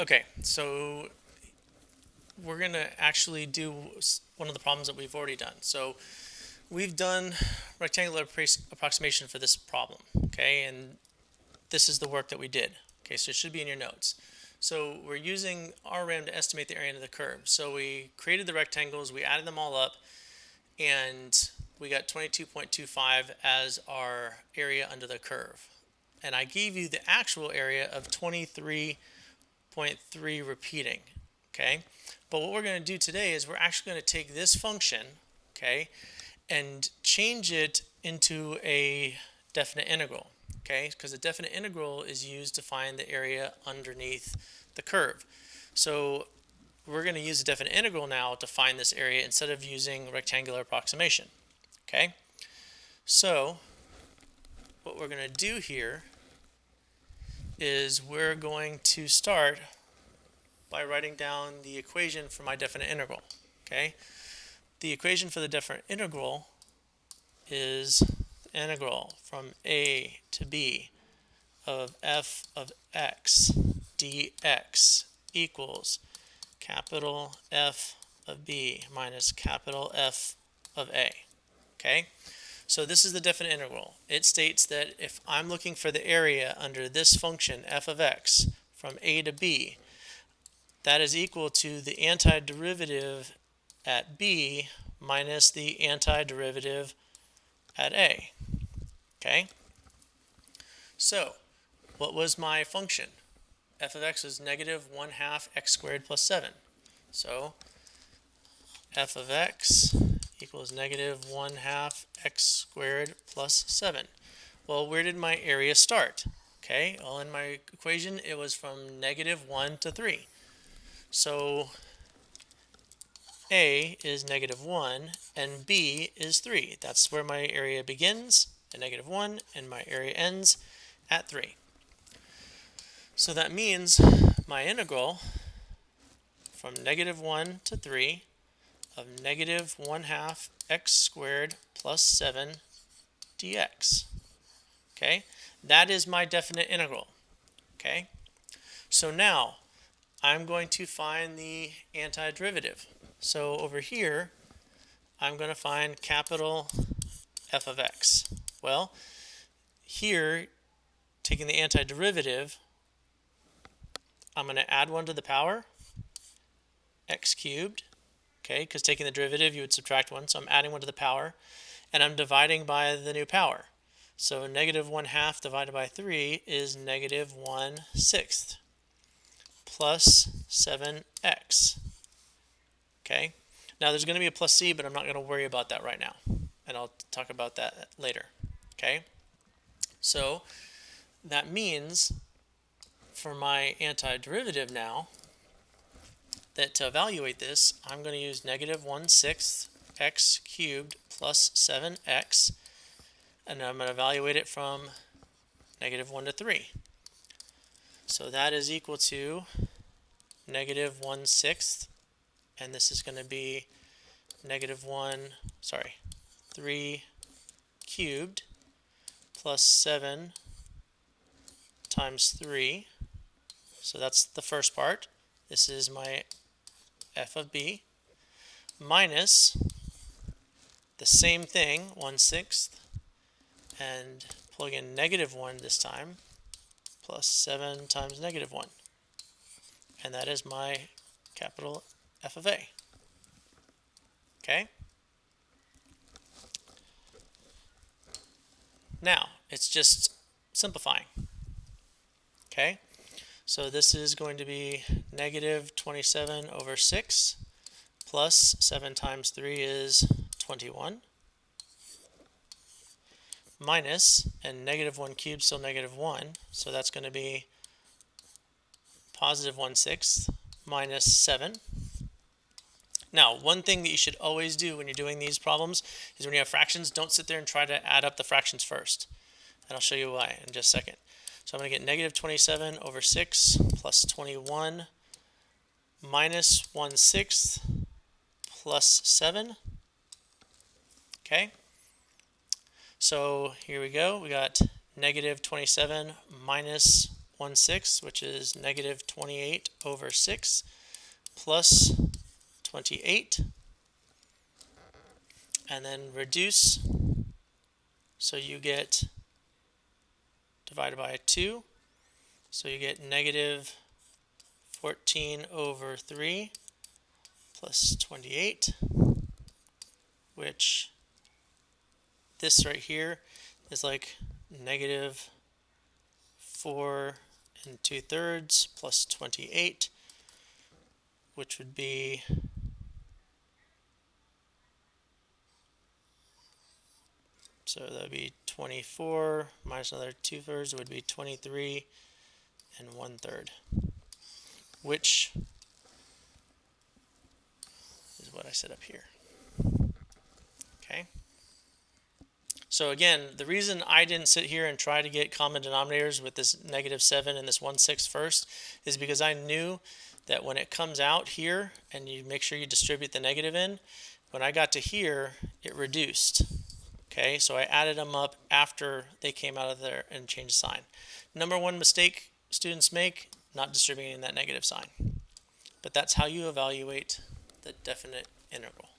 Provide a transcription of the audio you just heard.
Okay, so we're going to actually do one of the problems that we've already done. So we've done rectangular approximation for this problem, okay, and this is the work that we did. Okay, so it should be in your notes. So we're using RRAM to estimate the area under the curve. So we created the rectangles, we added them all up, and we got 22.25 as our area under the curve. And I gave you the actual area of 23.3 repeating, okay? But what we're going to do today is we're actually going to take this function, okay, and change it into a definite integral, okay? Because the definite integral is used to find the area underneath the curve. So we're going to use a definite integral now to find this area instead of using rectangular approximation, okay? So what we're going to do here is we're going to start by writing down the equation for my definite integral, okay? The equation for the definite integral is the integral from a to b of f of x dx equals capital F of b minus capital F of a, okay? So this is the definite integral. It states that if I'm looking for the area under this function f of x from a to b, that is equal to the antiderivative at b minus the antiderivative at a, okay? So what was my function? F of x is negative 1/2 x squared plus 7. So f of x equals negative 1/2 x squared plus 7. Well, where did my area start? Okay, well, in my equation, it was from -1 to 3. So A is -1 and B is 3. That's where my area begins at -1 and my area ends at 3. So that means my integral from -1 to 3 of negative 1/2 x squared plus 7 dx. Okay, that is my definite integral. Okay, so now I'm going to find the antiderivative. So over here, I'm going to find capital F of x. Well, here, taking the antiderivative, I'm going to add 1 to the power, x cubed, okay, because taking the derivative, you would subtract 1, so I'm adding 1 to the power, and I'm dividing by the new power. So negative 1/2 divided by 3 is negative 1/6 plus 7x. Okay, now there's going to be a plus c, but I'm not going to worry about that right now, and I'll talk about that later. Okay, so that means for my antiderivative now, that to evaluate this, I'm going to use negative 1/6 x cubed plus 7x, and I'm going to evaluate it from -1 to 3. So that is equal to negative 1/6, and this is going to be 3 cubed plus 7 times 3. So that's the first part. This is my f of b minus the same thing, 1/6, and plug in -1 this time, plus 7 times -1. And that is my capital F of a. Okay? Now, it's just simplifying. Okay? So this is going to be negative 27 over 6 plus 7 times 3 is 21 minus, and -1 cubed still -1, so that's going to be positive 1/6 minus 7. Now, one thing that you should always do when you're doing these problems is when you have fractions, don't sit there and try to add up the fractions first. And I'll show you why in just a second. So I'm going to get negative 27 over 6 plus 21 minus 1/6 plus 7. Okay? So here we go. We got negative 27 minus 1/6, which is negative 28 over 6 plus 28, and then reduce, so you get divided by 2, so you get negative 14 over 3 plus 28, which this right here is like negative 4 2/3 plus 28, which would be so that would be 24 minus another 2/3 would be 23 1/3, which is what I set up here. Okay. So again, the reason I didn't sit here and try to get common denominators with this -7 and this 1/6 first is because I knew that when it comes out here and you make sure you distribute the negative in, when I got to here, it reduced. Okay, so I added them up after they came out of there and changed sign. Number one mistake students make, not distributing that negative sign. But that's how you evaluate the definite integral.